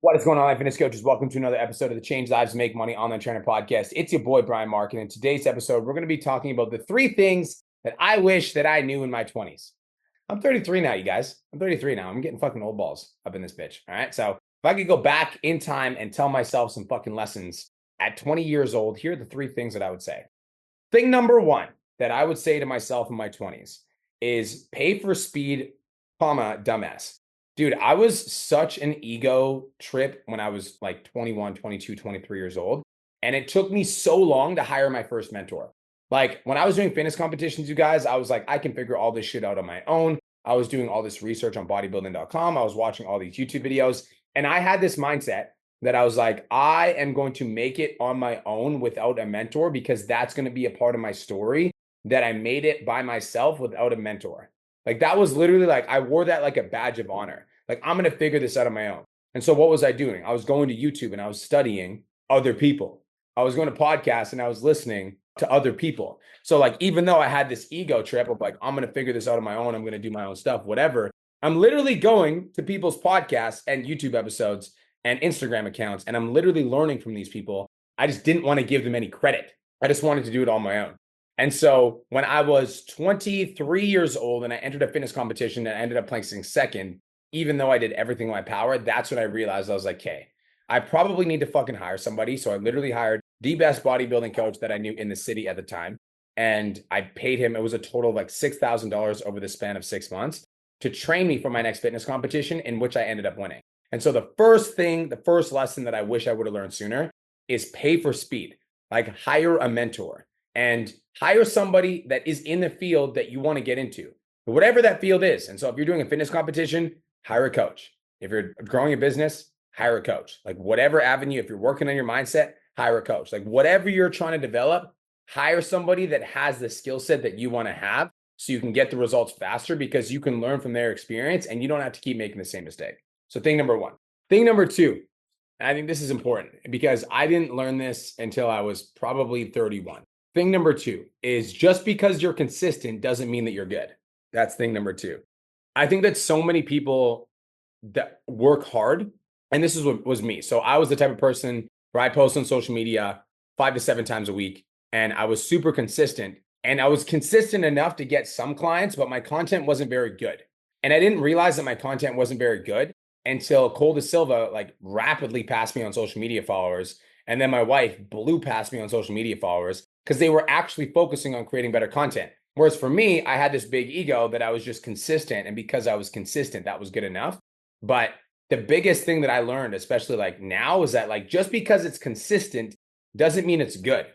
What is going on, fitness coaches? Welcome to another episode of the Change Lives Make Money Online Trainer Podcast. It's your boy, Brian Mark. And in today's episode, we're going to be talking about the three things that I wish that I knew in my 20s. I'm 33 now, you guys. I'm 33 now. I'm getting fucking old balls up in this bitch. All right. So if I could go back in time and tell myself some fucking lessons at 20 years old, here are the three things that I would say. Thing number one that I would say to myself in my 20s is pay for speed, dumbass. Dude, I was such an ego trip when I was like 21, 22, 23 years old. And it took me so long to hire my first mentor. Like when I was doing fitness competitions, you guys, I was like, I can figure all this shit out on my own. I was doing all this research on bodybuilding.com. I was watching all these YouTube videos. And I had this mindset that I was like, I am going to make it on my own without a mentor because that's going to be a part of my story that I made it by myself without a mentor. Like that was literally like, I wore that like a badge of honor. Like I'm going to figure this out on my own. And so what was I doing? I was going to YouTube and I was studying other people. I was going to podcasts and I was listening to other people. So like, even though I had this ego trip of like, I'm going to figure this out on my own, I'm going to do my own stuff, whatever. I'm literally going to people's podcasts and YouTube episodes and Instagram accounts. And I'm literally learning from these people. I just didn't want to give them any credit. I just wanted to do it on my own. And so when I was 23 years old and I entered a fitness competition and I ended up placing second, even though I did everything in my power, that's when I realized I was like, hey, I probably need to fucking hire somebody. So I literally hired the best bodybuilding coach that I knew in the city at the time. And I paid him, it was a total of like $6,000 over the span of 6 months to train me for my next fitness competition, in which I ended up winning. And so the first lesson that I wish I would have learned sooner is pay for speed. Like hire a mentor and hire somebody that is in the field that you want to get into, whatever that field is. And so if you're doing a fitness competition, hire a coach. If you're growing a business, hire a coach. Like whatever avenue, if you're working on your mindset, hire a coach. Like whatever you're trying to develop, hire somebody that has the skill set that you want to have so you can get the results faster because you can learn from their experience and you don't have to keep making the same mistake. So thing number one. Thing number two, and I think this is important because I didn't learn this until I was probably 31. Thing number two is just because you're consistent doesn't mean that you're good. That's thing number two. I think that so many people that work hard, and this is what was me. So I was the type of person where I post on social media 5 to 7 times a week, and I was super consistent. And I was consistent enough to get some clients, but my content wasn't very good. And I didn't realize that my content wasn't very good until Cole De Silva like rapidly passed me on social media followers. And then my wife blew past me on social media followers because they were actually focusing on creating better content. Whereas for me, I had this big ego that I was just consistent. And because I was consistent, that was good enough. But the biggest thing that I learned, especially like now, is that like just because it's consistent doesn't mean it's good.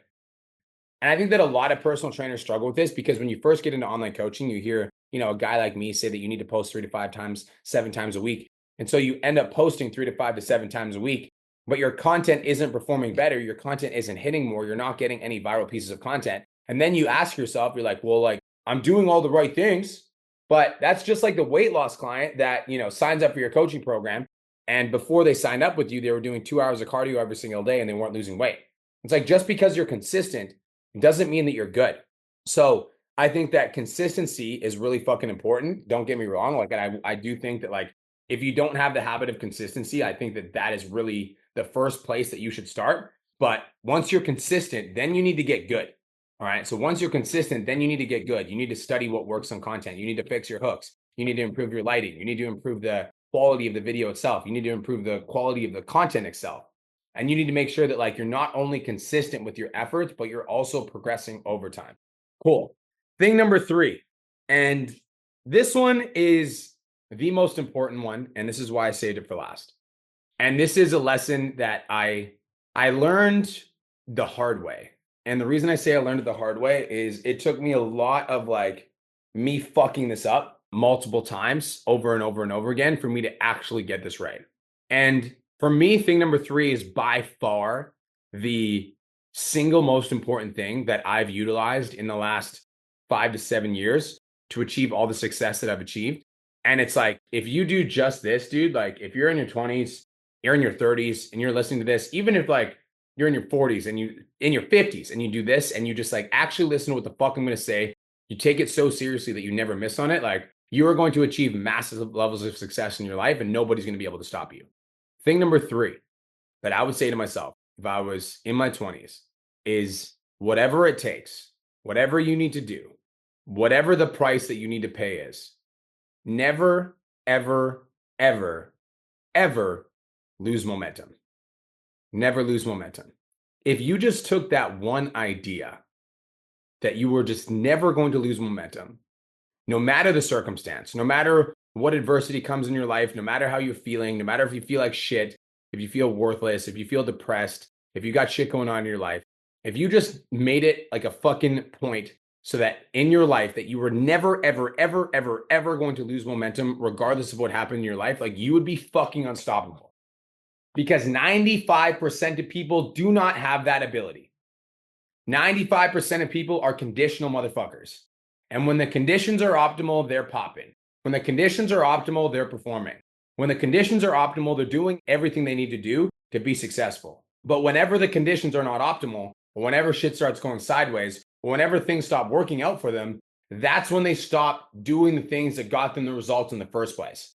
And I think that a lot of personal trainers struggle with this because when you first get into online coaching, you hear, a guy like me say that you need to post 3 to 5 times, 7 times a week. And so you end up posting 3 to 5 to 7 times a week, but your content isn't performing better. Your content isn't hitting more. You're not getting any viral pieces of content. And then you ask yourself, you're like, well, like I'm doing all the right things, but that's just like the weight loss client that, signs up for your coaching program. And before they signed up with you, they were doing 2 hours of cardio every single day and they weren't losing weight. It's like, just because you're consistent doesn't mean that you're good. So I think that consistency is really fucking important. Don't get me wrong. Like, I do think that like, if you don't have the habit of consistency, I think that that is really the first place that you should start. But once you're consistent, then you need to get good. All right. So once you're consistent, then you need to get good. You need to study what works on content. You need to fix your hooks. You need to improve your lighting. You need to improve the quality of the video itself. You need to improve the quality of the content itself. And you need to make sure that like you're not only consistent with your efforts, but you're also progressing over time. Cool. Thing number three. And this one is the most important one. And this is why I saved it for last. And this is a lesson that I learned the hard way. And the reason I say I learned it the hard way is it took me a lot of like me fucking this up multiple times over and over and over again for me to actually get this right. And for me, thing number three is by far the single most important thing that I've utilized in the last 5 to 7 years to achieve all the success that I've achieved. And it's like, if you do just this, dude, like if you're in your 20s, you're in your 30s and you're listening to this, even if like you're in your 40s and you in your 50s and you do this and you just like actually listen to what the fuck I'm going to say, you take it so seriously that you never miss on it, like you are going to achieve massive levels of success in your life and nobody's going to be able to stop you. Thing number 3 that I would say to myself if I was in my 20s is whatever it takes, whatever you need to do, whatever the price that you need to pay is, never, ever, ever, ever lose momentum. Never lose momentum. If you just took that one idea that you were just never going to lose momentum, no matter the circumstance, no matter what adversity comes in your life, no matter how you're feeling, no matter if you feel like shit, if you feel worthless, if you feel depressed, if you got shit going on in your life, if you just made it like a fucking point so that in your life that you were never, ever, ever, ever, ever going to lose momentum, regardless of what happened in your life, like you would be fucking unstoppable. Because 95% of people do not have that ability. 95% of people are conditional motherfuckers. And when the conditions are optimal, they're popping. When the conditions are optimal, they're performing. When the conditions are optimal, they're doing everything they need to do to be successful. But whenever the conditions are not optimal, or whenever shit starts going sideways, or whenever things stop working out for them, that's when they stop doing the things that got them the results in the first place.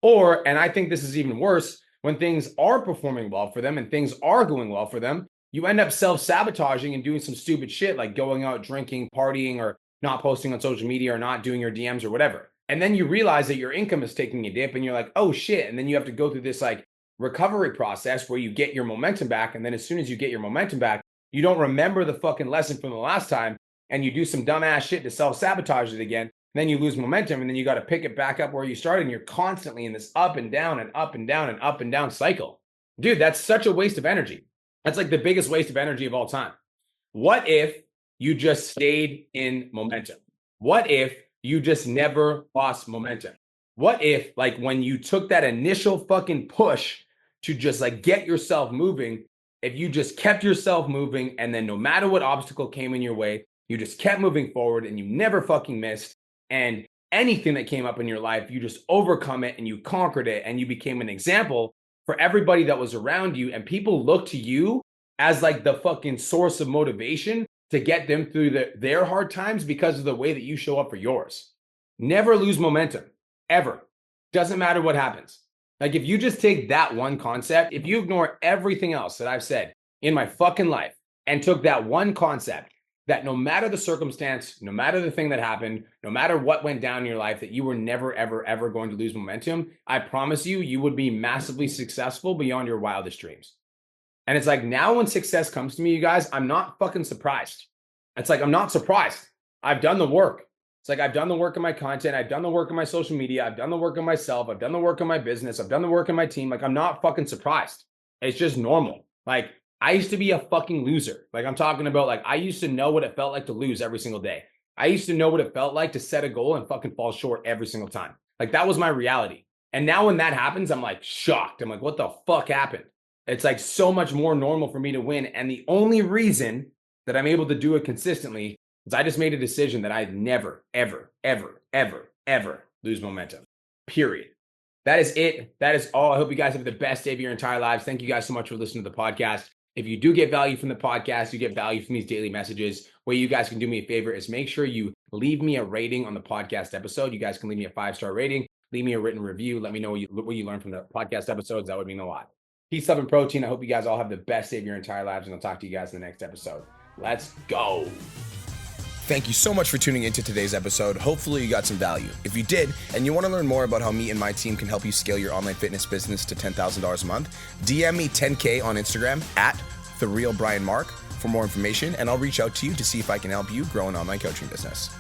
Or, and I think this is even worse, when things are performing well for them and things are going well for them, you end up self-sabotaging and doing some stupid shit like going out drinking, partying, or not posting on social media or not doing your DMs or whatever. And then you realize that your income is taking a dip and you're like, oh shit. And then you have to go through this like recovery process where you get your momentum back. And then as soon as you get your momentum back, you don't remember the fucking lesson from the last time and you do some dumbass shit to self-sabotage it again. Then you lose momentum and then you got to pick it back up where you started and you're constantly in this up and down and up and down and up and down cycle. Dude, that's such a waste of energy. That's like the biggest waste of energy of all time. What if you just stayed in momentum? What if you just never lost momentum? What if like when you took that initial fucking push to just like get yourself moving, if you just kept yourself moving and then no matter what obstacle came in your way, you just kept moving forward and you never fucking missed. And anything that came up in your life, you just overcome it and you conquered it and you became an example for everybody that was around you. And people look to you as like the fucking source of motivation to get them through their hard times because of the way that you show up for yours. Never lose momentum, ever. Doesn't matter what happens. Like if you just take that one concept, if you ignore everything else that I've said in my fucking life and took that one concept, that no matter the circumstance, no matter the thing that happened, no matter what went down in your life, that you were never, ever, ever going to lose momentum, I promise you, you would be massively successful beyond your wildest dreams. And it's like now when success comes to me, you guys, I'm not fucking surprised. It's like, I'm not surprised. I've done the work. It's like, I've done the work in my content. I've done the work in my social media. I've done the work on myself. I've done the work in my business. I've done the work in my team. Like, I'm not fucking surprised. It's just normal. Like, I used to be a fucking loser. Like I'm talking about, like, I used to know what it felt like to lose every single day. I used to know what it felt like to set a goal and fucking fall short every single time. Like that was my reality. And now when that happens, I'm like shocked. I'm like, what the fuck happened? It's like so much more normal for me to win. And the only reason that I'm able to do it consistently is I just made a decision that I'd never, ever, ever, ever, ever lose momentum. Period. That is it. That is all. I hope you guys have the best day of your entire lives. Thank you guys so much for listening to the podcast. If you do get value from the podcast, you get value from these daily messages. What you guys can do me a favor is make sure you leave me a rating on the podcast episode. You guys can leave me a 5-star rating, leave me a written review. Let me know what you learned from the podcast episodes. That would mean a lot. Peace, love, and protein. I hope you guys all have the best day of your entire lives, and I'll talk to you guys in the next episode. Let's go. Thank you so much for tuning into today's episode. Hopefully you got some value. If you did, and you want to learn more about how me and my team can help you scale your online fitness business to $10,000 a month, DM me 10K on Instagram at @TheRealBrianMark for more information, and I'll reach out to you to see if I can help you grow an online coaching business.